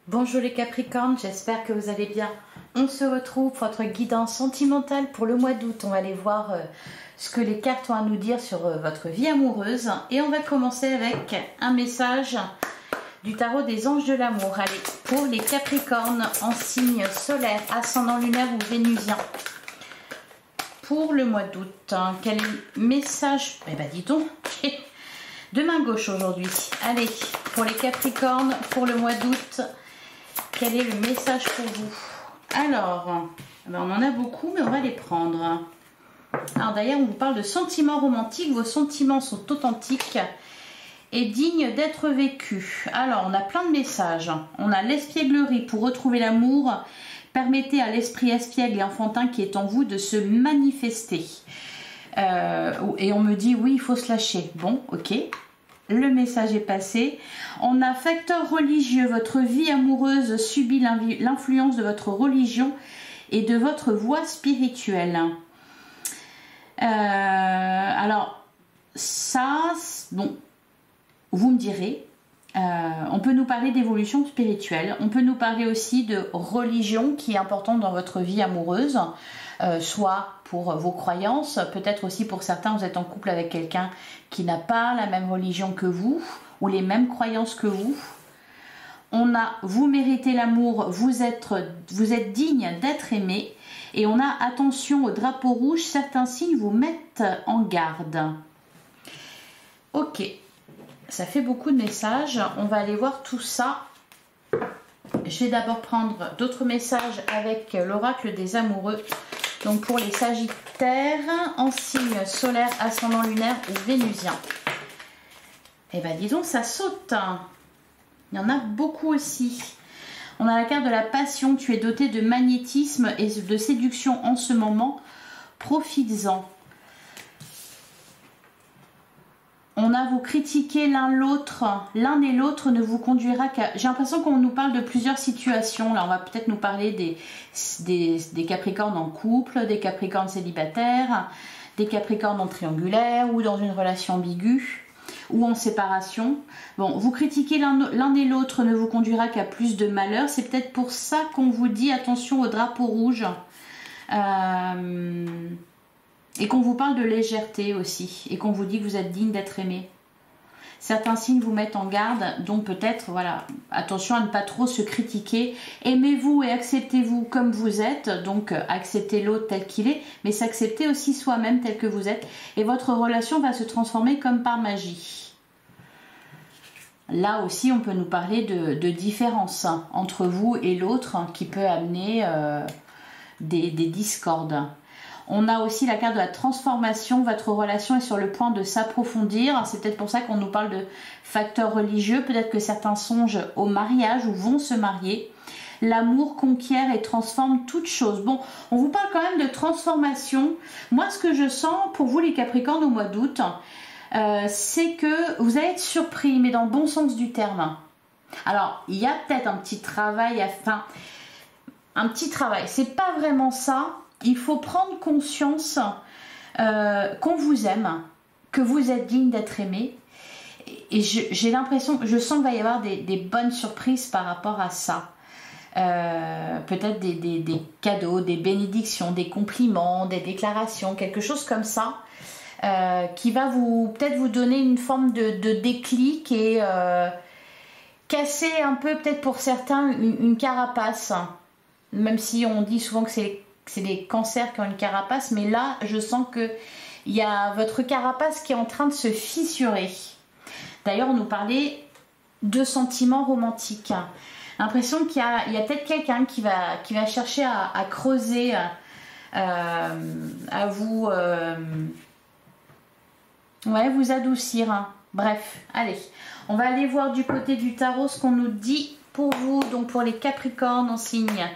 Bonjour les Capricornes, j'espère que vous allez bien. On se retrouve pour votre guidance sentimentale pour le mois d'août. On va aller voir ce que les cartes ont à nous dire sur votre vie amoureuse. Et on va commencer avec un message du tarot des anges de l'amour. Allez, pour les Capricornes en signe solaire, ascendant lunaire ou vénusien. Pour le mois d'août, quel est le message? Eh ben dis donc, de main gauche aujourd'hui. Allez, pour les Capricornes, pour le mois d'août, quel est le message pour vous? Alors, on en a beaucoup, mais on va les prendre. Alors d'ailleurs, on vous parle de sentiments romantiques. Vos sentiments sont authentiques et dignes d'être vécus. Alors, on a plein de messages. On a l'espièglerie pour retrouver l'amour. Permettez à l'esprit espiègle et enfantin qui est en vous de se manifester. Et on me dit, oui, il faut se lâcher. Bon, ok. Le message est passé. On a facteur religieux. Votre vie amoureuse subit l'influence de votre religion et de votre voie spirituelle. Alors, ça, bon, vous me direz, on peut nous parler d'évolution spirituelle. On peut nous parler aussi de religion qui est importante dans votre vie amoureuse. Soit pour vos croyances, peut-être aussi pour certains, vous êtes en couple avec quelqu'un qui n'a pas la même religion que vous ou les mêmes croyances que vous. On a vous méritez l'amour, vous êtes digne d'être aimé. Et on a attention au drapeau rouge, certains signes vous mettent en garde. Ok, ça fait beaucoup de messages, on va aller voir tout ça. Je vais d'abord prendre d'autres messages avec l'oracle des amoureux. Donc pour les Sagittaires, en signe solaire, ascendant lunaire ou vénusien. Eh bien dis donc, ça saute. Il y en a beaucoup aussi. On a la carte de la passion. Tu es doté de magnétisme et de séduction en ce moment. Profites-en. On a vous critiquer l'un l'autre. L'un et l'autre ne vous conduira qu'à... J'ai l'impression qu'on nous parle de plusieurs situations. Là, on va peut-être nous parler des Capricornes en couple, des Capricornes célibataires, des Capricornes en triangulaire ou dans une relation ambiguë ou en séparation. Bon, vous critiquer l'un et l'autre ne vous conduira qu'à plus de malheur. C'est peut-être pour ça qu'on vous dit attention au drapeau rouge. Et qu'on vous parle de légèreté aussi. Et qu'on vous dit que vous êtes digne d'être aimé. Certains signes vous mettent en garde. Donc peut-être, voilà, attention à ne pas trop se critiquer. Aimez-vous et acceptez-vous comme vous êtes. Donc acceptez l'autre tel qu'il est. Mais s'accepter aussi soi-même tel que vous êtes. Et votre relation va se transformer comme par magie. Là aussi, on peut nous parler de différence entre vous et l'autre qui peut amener des discordes. On a aussi la carte de la transformation. Votre relation est sur le point de s'approfondir. C'est peut-être pour ça qu'on nous parle de facteurs religieux. Peut-être que certains songent au mariage ou vont se marier. L'amour conquiert et transforme toute chose. Bon, on vous parle quand même de transformation. Moi, ce que je sens pour vous les Capricornes au mois d'août, c'est que vous allez être surpris, mais dans le bon sens du terme. Alors, il y a peut-être un petit travail à faire. Un petit travail, c'est pas vraiment ça. Il faut prendre conscience qu'on vous aime, que vous êtes digne d'être aimé. Et j'ai l'impression, je sens qu'il va y avoir des bonnes surprises par rapport à ça. Peut-être des cadeaux, des bénédictions, des compliments, des déclarations, quelque chose comme ça. Qui va peut-être vous donner une forme de déclic et casser un peu peut-être pour certains une carapace. Même si on dit souvent que c'est les cancers qui ont une carapace, mais là je sens que il y a votre carapace qui est en train de se fissurer. D'ailleurs on nous parlait de sentiments romantiques. L'impression qu'il y a peut-être quelqu'un qui va chercher à creuser, à vous vous adoucir. Bref, allez, on va aller voir du côté du tarot ce qu'on nous dit pour vous, donc pour les Capricornes en signe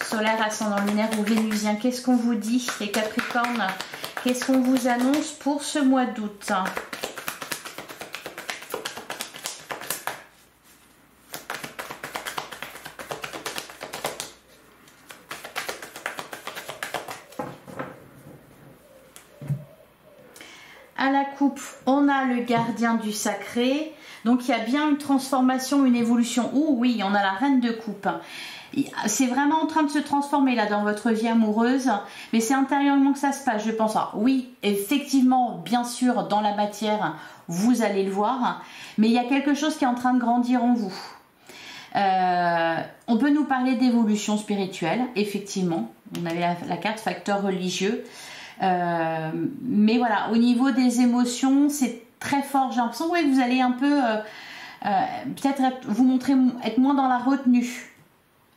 solaire, ascendant lunaire ou vénusien. Qu'est-ce qu'on vous dit les Capricornes? Qu'est-ce qu'on vous annonce pour ce mois d'août? À la coupe, on a le gardien du sacré. Donc il y a bien une transformation, une évolution. Oh oui, on a la reine de coupe. C'est vraiment en train de se transformer là dans votre vie amoureuse, mais c'est intérieurement que ça se passe, je pense. Alors, oui, effectivement, bien sûr, dans la matière, vous allez le voir, mais il y a quelque chose qui est en train de grandir en vous. On peut nous parler d'évolution spirituelle, effectivement. On avait la carte facteur religieux. Mais voilà, au niveau des émotions, c'est très fort. J'ai l'impression que vous allez un peu, peut-être vous montrer, être moins dans la retenue.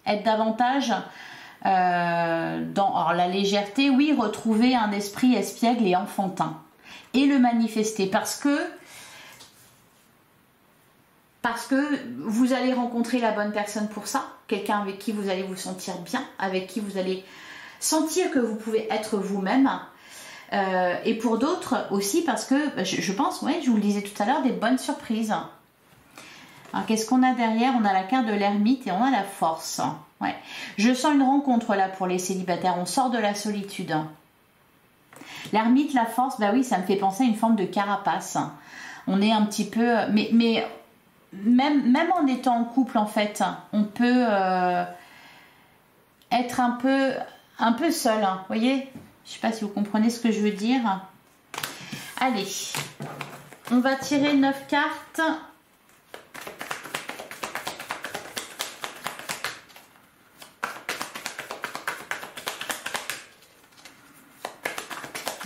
Être davantage dans alors la légèreté, oui, retrouver un esprit espiègle et enfantin et le manifester parce que vous allez rencontrer la bonne personne pour ça, quelqu'un avec qui vous allez vous sentir bien, avec qui vous allez sentir que vous pouvez être vous-même, et pour d'autres aussi parce que je pense, ouais, je vous le disais tout à l'heure, des bonnes surprises. Alors qu'est-ce qu'on a derrière? On a la carte de l'ermite et on a la force. Ouais. Je sens une rencontre là pour les célibataires. On sort de la solitude. L'ermite, la force, bah oui, ça me fait penser à une forme de carapace. On est un petit peu... Mais même en étant en couple, en fait, on peut être un peu seul. Vous voyez? Je ne sais pas si vous comprenez ce que je veux dire. Allez, on va tirer 9 cartes.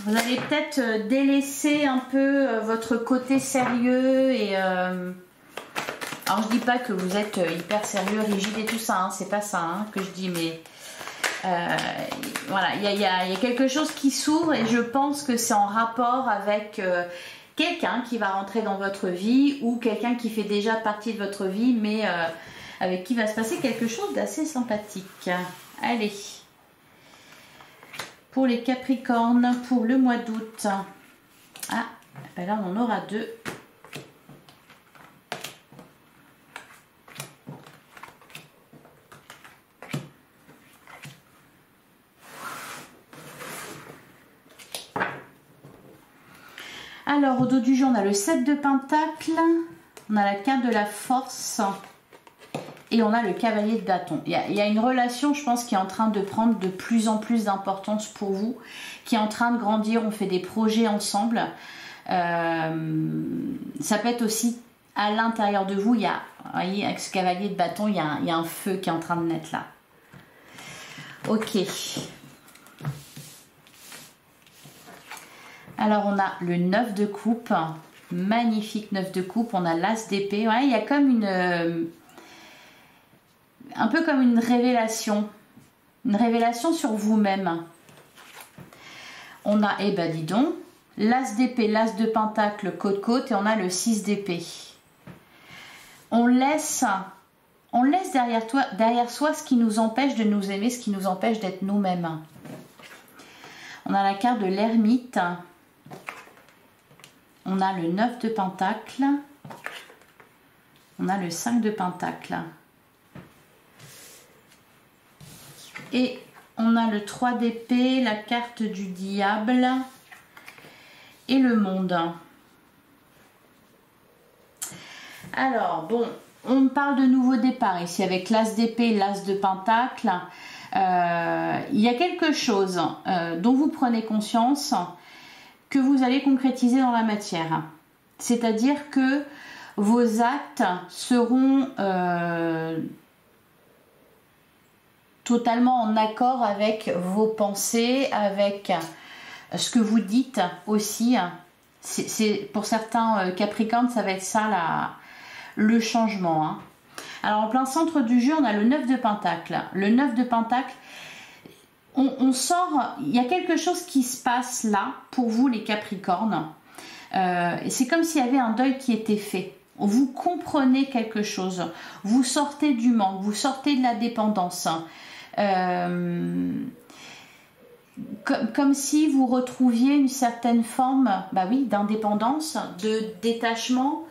Vous allez peut-être délaisser un peu votre côté sérieux et alors je dis pas que vous êtes hyper sérieux, rigide et tout ça, hein, c'est pas ça hein, que je dis, mais voilà, il y a quelque chose qui s'ouvre et je pense que c'est en rapport avec quelqu'un qui va rentrer dans votre vie ou quelqu'un qui fait déjà partie de votre vie, mais avec qui va se passer quelque chose d'assez sympathique. Allez. Pour les Capricornes, pour le mois d'août. Ah, ben là on en aura 2. Alors au dos du jeu, on a le 7 de Pentacle, on a la carte de la force. Et on a le cavalier de bâton. Il y a une relation, je pense, qui est en train de prendre de plus en plus d'importance pour vous, qui est en train de grandir. On fait des projets ensemble. Ça peut être aussi à l'intérieur de vous. Il y a, vous voyez, avec ce cavalier de bâton, il y a un feu qui est en train de naître là. Ok. Alors, on a le 9 de coupe. Magnifique 9 de coupe. On a l'as d'épée. Ouais, il y a comme une... un peu comme une révélation sur vous-même. On a, eh ben dis donc, l'as d'épée, l'as de pentacle côte-côte et on a le 6 d'épée. On laisse derrière soi ce qui nous empêche de nous aimer, ce qui nous empêche d'être nous-mêmes. On a la carte de l'ermite. On a le 9 de pentacle. On a le 5 de pentacle. Et on a le 3 d'épée, la carte du diable et le monde. Alors, bon, on parle de nouveau départ ici avec l'as d'épée, l'as de pentacle. Il y a quelque chose dont vous prenez conscience que vous allez concrétiser dans la matière. C'est-à-dire que vos actes seront... totalement en accord avec vos pensées, avec ce que vous dites aussi. C'est pour certains Capricornes, ça va être ça le changement. Hein. Alors en plein centre du jeu, on a le 9 de Pentacle. Le 9 de Pentacle, on sort, il y a quelque chose qui se passe là pour vous les Capricornes. Et c'est comme s'il y avait un deuil qui était fait. Vous comprenez quelque chose, vous sortez du manque, vous sortez de la dépendance. Comme si vous retrouviez une certaine forme, bah oui, d'indépendance, de détachement.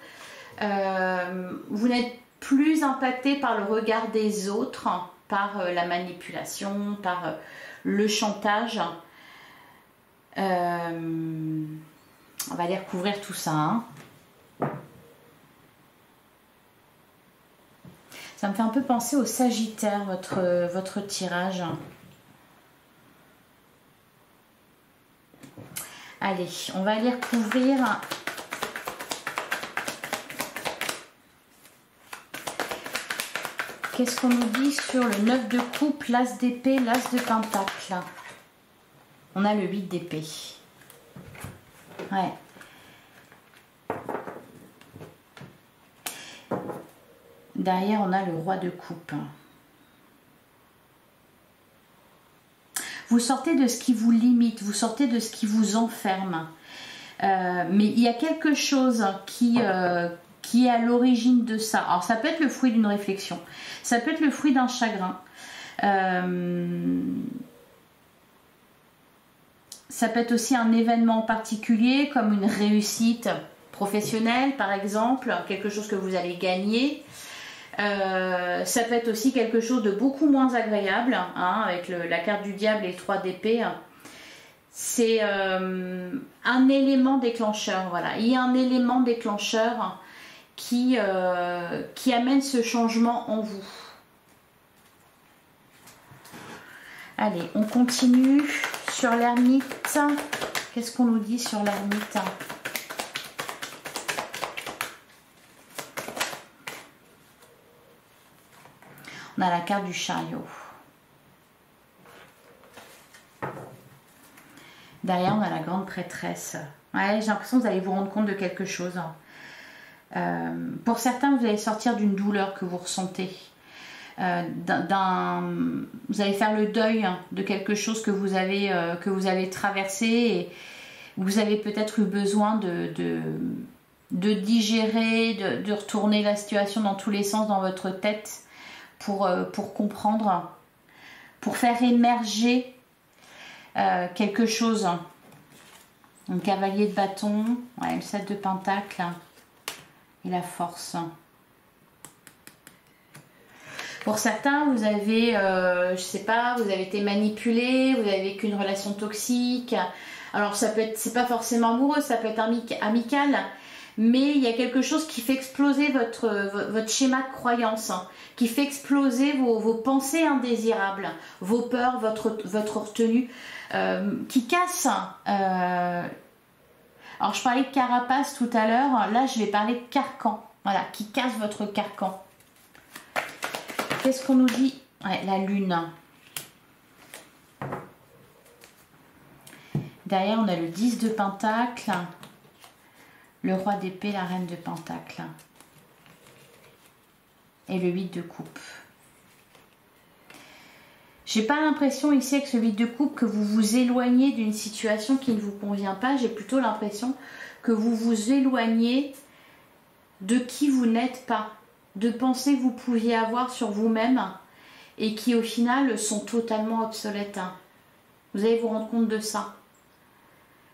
Vous n'êtes plus impacté par le regard des autres, par la manipulation, par le chantage. On va aller recouvrir tout ça. Hein. Ça me fait un peu penser au Sagittaire, votre tirage. Allez, on va aller recouvrir. Qu'est-ce qu'on nous dit sur le 9 de coupe, l'as d'épée, l'as de pentacle? On a le 8 d'épée. Ouais. Derrière, on a le roi de coupe. Vous sortez de ce qui vous limite, vous sortez de ce qui vous enferme. Mais il y a quelque chose qui est à l'origine de ça. Alors, ça peut être le fruit d'une réflexion. Ça peut être le fruit d'un chagrin. Ça peut être aussi un événement particulier, comme une réussite professionnelle, par exemple. Quelque chose que vous allez gagner. Ça peut être aussi quelque chose de beaucoup moins agréable, hein, avec la carte du diable et le 3 d'épée. C'est un élément déclencheur, voilà. Il y a un élément déclencheur qui amène ce changement en vous. Allez, on continue sur l'ermite. Qu'est-ce qu'on nous dit sur l'ermite ? On a la carte du chariot. Derrière, on a la grande prêtresse. Ouais, j'ai l'impression que vous allez vous rendre compte de quelque chose. Pour certains, vous allez sortir d'une douleur que vous ressentez. Vous allez faire le deuil de quelque chose que vous avez traversé et vous avez peut-être eu besoin de digérer, de retourner la situation dans tous les sens dans votre tête pour comprendre, pour faire émerger quelque chose. Un cavalier de bâton, ouais, le 7 de pentacle et la force. Pour certains, vous avez, je sais pas, vous avez été manipulé, vous avez vécu une relation toxique. Alors ça peut être, c'est pas forcément amoureux, ça peut être amical, mais il y a quelque chose qui fait exploser votre schéma de croyance, qui fait exploser vos pensées indésirables, vos peurs, votre retenue, qui casse. Alors je parlais de carapace tout à l'heure, là je vais parler de carcan, voilà, qui casse votre carcan. Qu'est-ce qu'on nous dit? Ouais, la lune. Derrière, on a le 10 de pentacle, le roi d'épée, la reine de pentacle et le 8 de coupe. J'ai pas l'impression ici avec ce 8 de coupe que vous vous éloignez d'une situation qui ne vous convient pas. J'ai plutôt l'impression que vous vous éloignez de qui vous n'êtes pas, de pensées que vous pouviez avoir sur vous-même et qui au final sont totalement obsolètes. Vous allez vous rendre compte de ça.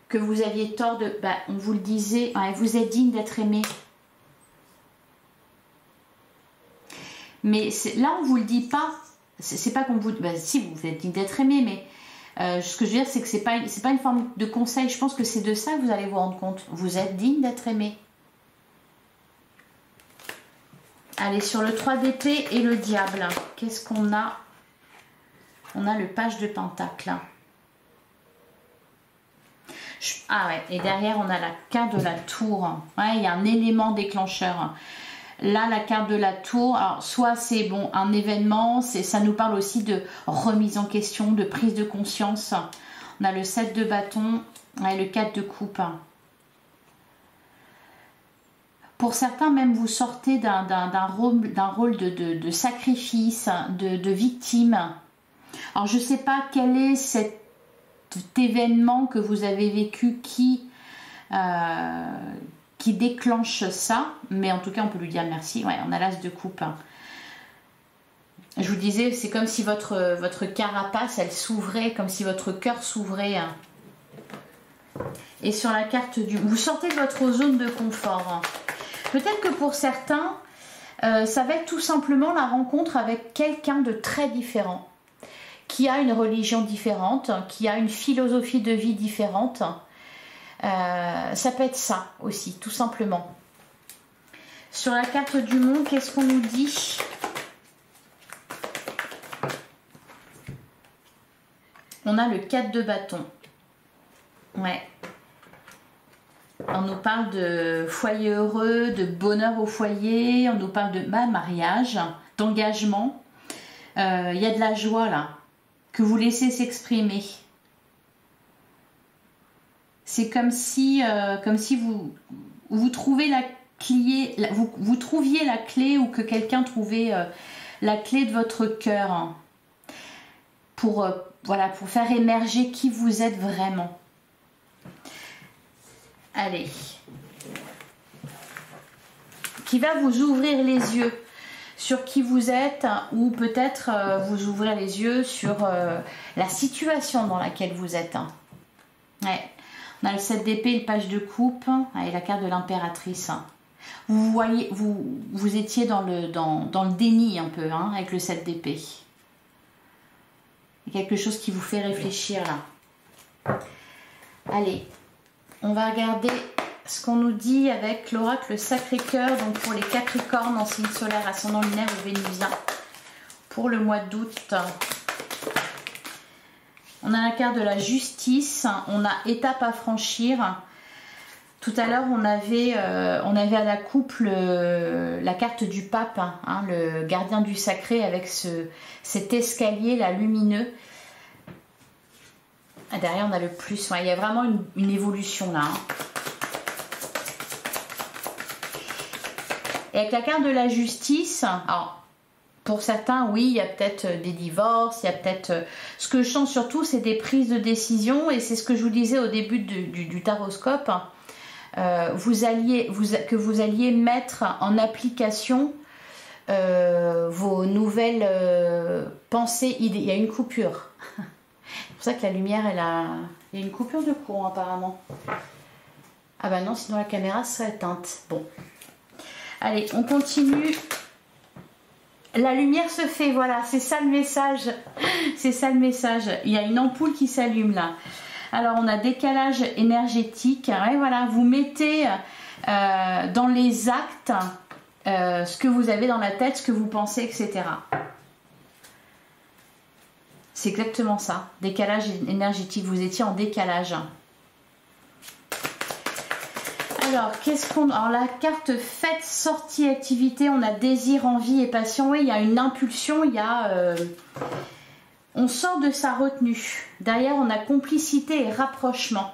Que vous aviez tort de... Bah, on vous le disait, ouais, vous êtes digne d'être aimé. Mais là, on ne vous le dit pas. C'est pas qu'on vous... Bah, si, vous êtes digne d'être aimé, mais ce que je veux dire, c'est que c'est pas une forme de conseil. Je pense que c'est de ça que vous allez vous rendre compte. Vous êtes digne d'être aimé. Allez, sur le 3 d'épée et le diable, qu'est-ce qu'on a? On a le page de pentacle. Ah ouais, et derrière, on a la carte de la tour. Ouais, il y a un élément déclencheur. Là, la carte de la tour, alors soit c'est bon, un événement, ça nous parle aussi de remise en question, de prise de conscience. On a le 7 de bâton et le 4 de coupe. Pour certains, même, vous sortez d'un rôle de sacrifice, de victime. Alors, je ne sais pas quel est cet événement que vous avez vécu qui déclenche ça, mais en tout cas, on peut lui dire merci. Ouais, on a l'as de coupe. Je vous disais, c'est comme si votre carapace, elle s'ouvrait, comme si votre cœur s'ouvrait. Et sur la carte du... Vous sortez de votre zone de confort. Peut-être que pour certains, ça va être tout simplement la rencontre avec quelqu'un de très différent, qui a une religion différente, qui a une philosophie de vie différente. Ça peut être ça aussi, tout simplement. Sur la carte du monde, qu'est-ce qu'on nous dit? On a le 4 de bâton. Ouais. On nous parle de foyer heureux, de bonheur au foyer, on nous parle de mariage, d'engagement. Il y a de la joie là, que vous laissez s'exprimer. C'est comme si vous trouvez la clé, vous trouviez la clé, ou que quelqu'un trouvait la clé de votre cœur, hein, pour faire émerger qui vous êtes vraiment. Allez. Qui va vous ouvrir les yeux sur qui vous êtes, ou peut-être vous ouvrir les yeux sur la situation dans laquelle vous êtes. Ouais. On a le 7 d'épée, le page de coupe et la carte de l'impératrice. Vous voyez, vous étiez dans le déni un peu, hein, avec le 7 d'épée. Il y a quelque chose qui vous fait réfléchir là. Allez, on va regarder ce qu'on nous dit avec l'oracle Sacré-Cœur, donc pour les Capricornes en signe solaire, ascendant lunaire ou vénusien, pour le mois d'août. On a la carte de la justice, on a étape à franchir. Tout à l'heure, on avait à la coupe la carte du pape, hein, le gardien du sacré, avec cet escalier là lumineux. Ah, derrière, on a le plus. Ouais, il y a vraiment une évolution là. Hein. Et avec la carte de la justice, alors, pour certains, oui, il y a peut-être des divorces, il y a peut-être... Ce que je sens surtout, c'est des prises de décision, et c'est ce que je vous disais au début du taroscope. Que vous alliez mettre en application vos nouvelles pensées, idées. Il y a une coupure. C'est pour ça que la lumière, il y a une coupure de courant apparemment. Ah bah non, sinon la caméra serait éteinte. Bon. Allez, on continue. La lumière se fait, voilà, c'est ça le message. C'est ça le message. Il y a une ampoule qui s'allume là. Alors, on a décalage énergétique. Ouais, voilà, vous mettez dans les actes ce que vous avez dans la tête, ce que vous pensez, etc. C'est exactement ça. Décalage énergétique. Vous étiez en décalage. Alors, alors la carte fête, sortie, activité, on a désir, envie et passion. Oui, il y a une impulsion, on sort de sa retenue. Derrière, on a complicité et rapprochement.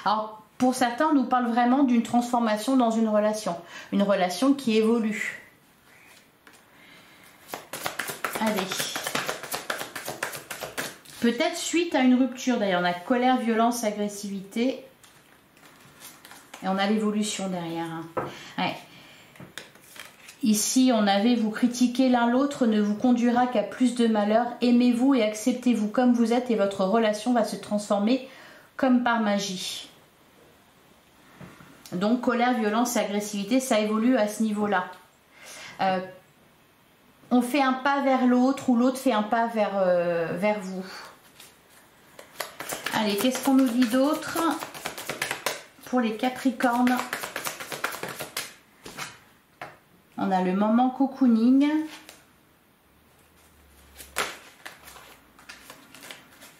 Alors, pour certains, on nous parle vraiment d'une transformation dans une relation qui évolue. Allez. Peut-être suite à une rupture, d'ailleurs. On a colère, violence, agressivité. Et on a l'évolution derrière. Hein. Ouais. Ici, on avait vous critiquer l'un l'autre ne vous conduira qu'à plus de malheur. Aimez-vous et acceptez-vous comme vous êtes et votre relation va se transformer comme par magie. Donc, colère, violence et agressivité, ça évolue à ce niveau-là. On fait un pas vers l'autre ou l'autre fait un pas vers vous. Allez, qu'est-ce qu'on nous dit d'autre ? Pour les Capricornes, on a le moment cocooning.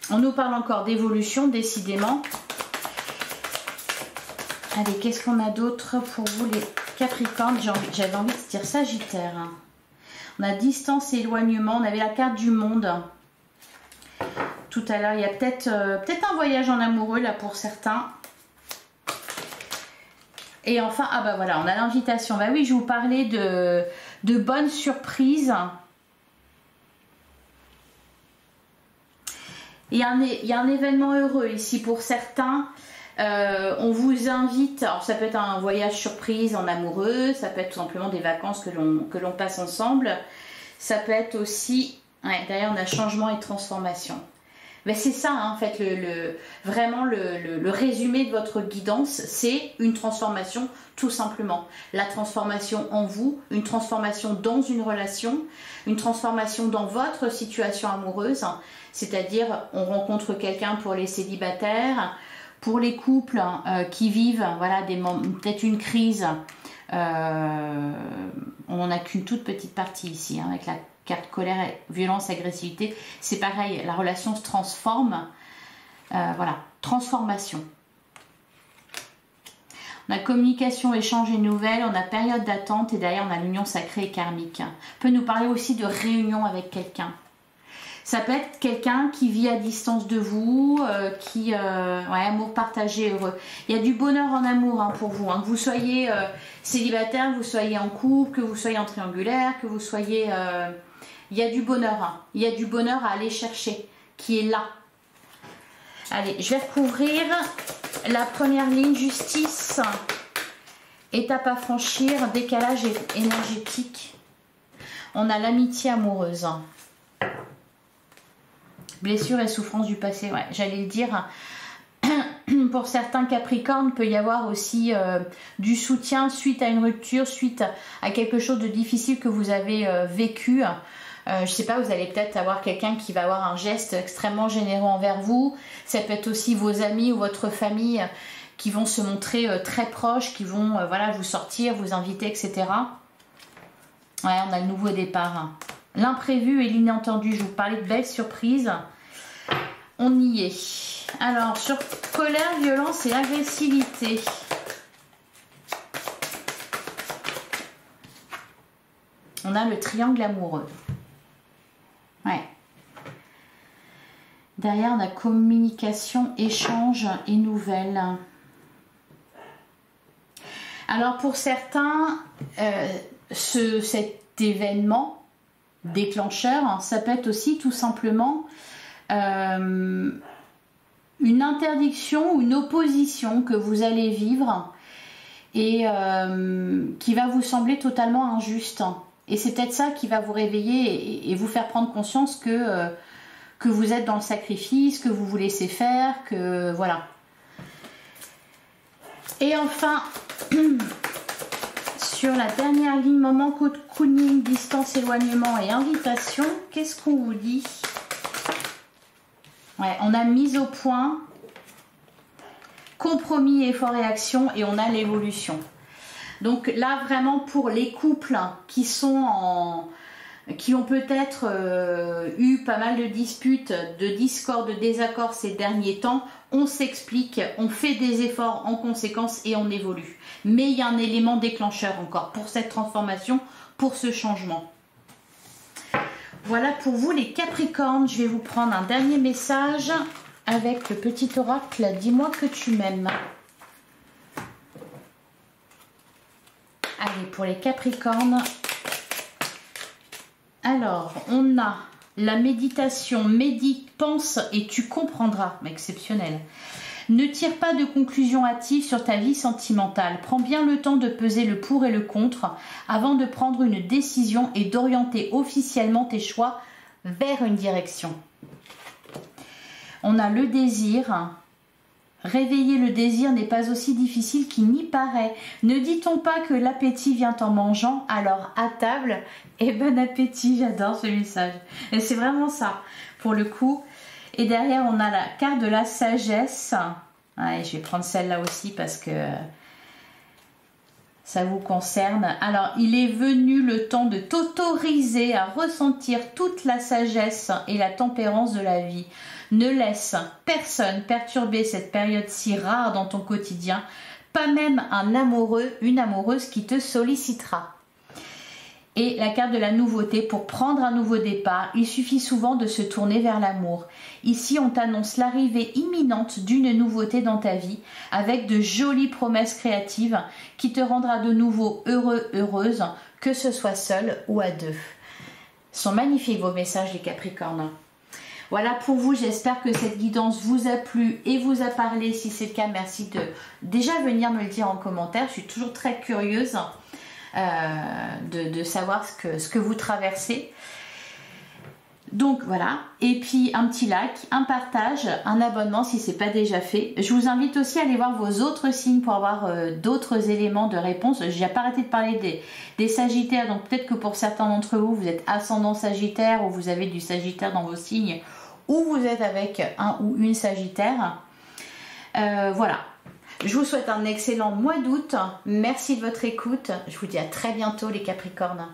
On nous parle encore d'évolution, décidément. Allez, qu'est-ce qu'on a d'autre pour vous les Capricornes? J'avais envie de dire Sagittaire. On a distance et éloignement. On avait la carte du monde. Tout à l'heure, il y a peut-être un voyage en amoureux là pour certains. Et enfin, ah bah voilà, on a l'invitation. Bah oui, je vous parlais de bonnes surprises. Il y a un événement heureux ici pour certains. On vous invite, alors ça peut être un voyage surprise en amoureux, ça peut être tout simplement des vacances que l'on passe ensemble. Ça peut être aussi, ouais, derrière on a changement et transformation. Ben c'est ça hein, en fait, vraiment le résumé de votre guidance, c'est une transformation tout simplement. La transformation en vous, une transformation dans une relation, une transformation dans votre situation amoureuse, c'est-à-dire on rencontre quelqu'un pour les célibataires, pour les couples qui vivent voilà, peut-être une crise. On n'a qu'une toute petite partie ici, hein, avec carte colère, violence, agressivité. C'est pareil, la relation se transforme. Voilà, transformation. On a communication, échange et nouvelles, on a période d'attente et derrière on a l'union sacrée et karmique. On peut nous parler aussi de réunion avec quelqu'un. Ça peut être quelqu'un qui vit à distance de vous, ouais, amour partagé, heureux. Il y a du bonheur en amour hein, pour vous. Hein. Que vous soyez célibataire, que vous soyez en couple, que vous soyez en triangulaire, que vous soyez... il y a du bonheur. Hein. Il y a du bonheur à aller chercher, qui est là. Allez, je vais recouvrir la première ligne, justice. Étape à franchir, décalage énergétique. On a l'amitié amoureuse. Blessures et souffrances du passé, ouais, j'allais le dire. Pour certains Capricornes, il peut y avoir aussi du soutien suite à une rupture, suite à quelque chose de difficile que vous avez vécu. Je sais pas, vous allez peut-être avoir quelqu'un qui va avoir un geste extrêmement généreux envers vous. Ça peut être aussi vos amis ou votre famille qui vont se montrer très proches, qui vont voilà, vous sortir, vous inviter, etc. Ouais, on a le nouveau départ. L'imprévu et l'inattendu, je vous parlais de belles surprises. On y est. Alors, sur colère, violence et agressivité. On a le triangle amoureux. Ouais. Derrière, on a communication, échange et nouvelles. Alors, pour certains, cet événement déclencheur, ça peut être aussi tout simplement une interdiction ou une opposition que vous allez vivre et qui va vous sembler totalement injuste. Et c'est peut-être ça qui va vous réveiller et vous faire prendre conscience que vous êtes dans le sacrifice, que vous vous laissez faire, que voilà. Et enfin, sur la dernière ligne, moment cocooning, distance, éloignement et invitation, qu'est-ce qu'on vous dit? Ouais, on a mise au point, compromis, effort et action, et on a l'évolution. Donc là, vraiment pour les couples qui ont peut-être eu pas mal de disputes, de discordes, de désaccords ces derniers temps, on s'explique, on fait des efforts en conséquence et on évolue. Mais il y a un élément déclencheur encore pour cette transformation, pour ce changement. Voilà pour vous les Capricornes. Je vais vous prendre un dernier message avec le petit oracle. Dis-moi que tu m'aimes. Allez, pour les Capricornes. Alors, on a la méditation. Médite, pense et tu comprendras. Exceptionnel. Ne tire pas de conclusion hâtive sur ta vie sentimentale. Prends bien le temps de peser le pour et le contre avant de prendre une décision et d'orienter officiellement tes choix vers une direction. On a le désir. Réveiller le désir n'est pas aussi difficile qu'il n'y paraît. Ne dit-on pas que l'appétit vient en mangeant? Alors à table et bon appétit. J'adore ce message. Et c'est vraiment ça pour le coup. Et derrière, on a la carte de la sagesse. Ouais, je vais prendre celle-là aussi parce que ça vous concerne. Alors, il est venu le temps de t'autoriser à ressentir toute la sagesse et la tempérance de la vie. Ne laisse personne perturber cette période si rare dans ton quotidien, pas même un amoureux, une amoureuse qui te sollicitera. Et la carte de la nouveauté, pour prendre un nouveau départ, il suffit souvent de se tourner vers l'amour. Ici, on t'annonce l'arrivée imminente d'une nouveauté dans ta vie, avec de jolies promesses créatives qui te rendra de nouveau heureux, heureuse, que ce soit seul ou à deux. Ce sont magnifiques vos messages les Capricornes. Voilà pour vous, j'espère que cette guidance vous a plu et vous a parlé. Si c'est le cas, merci de déjà venir me le dire en commentaire. Je suis toujours très curieuse de savoir ce que vous traversez. Donc voilà, et puis un petit like, un partage, un abonnement si ce n'est pas déjà fait. Je vous invite aussi à aller voir vos autres signes pour avoir d'autres éléments de réponse. J'ai pas arrêté de parler des Sagittaires, donc peut-être que pour certains d'entre vous, vous êtes ascendant Sagittaire ou vous avez du Sagittaire dans vos signes ou vous êtes avec un ou une Sagittaire. Voilà. Je vous souhaite un excellent mois d'août. Merci de votre écoute. Je vous dis à très bientôt les Capricornes.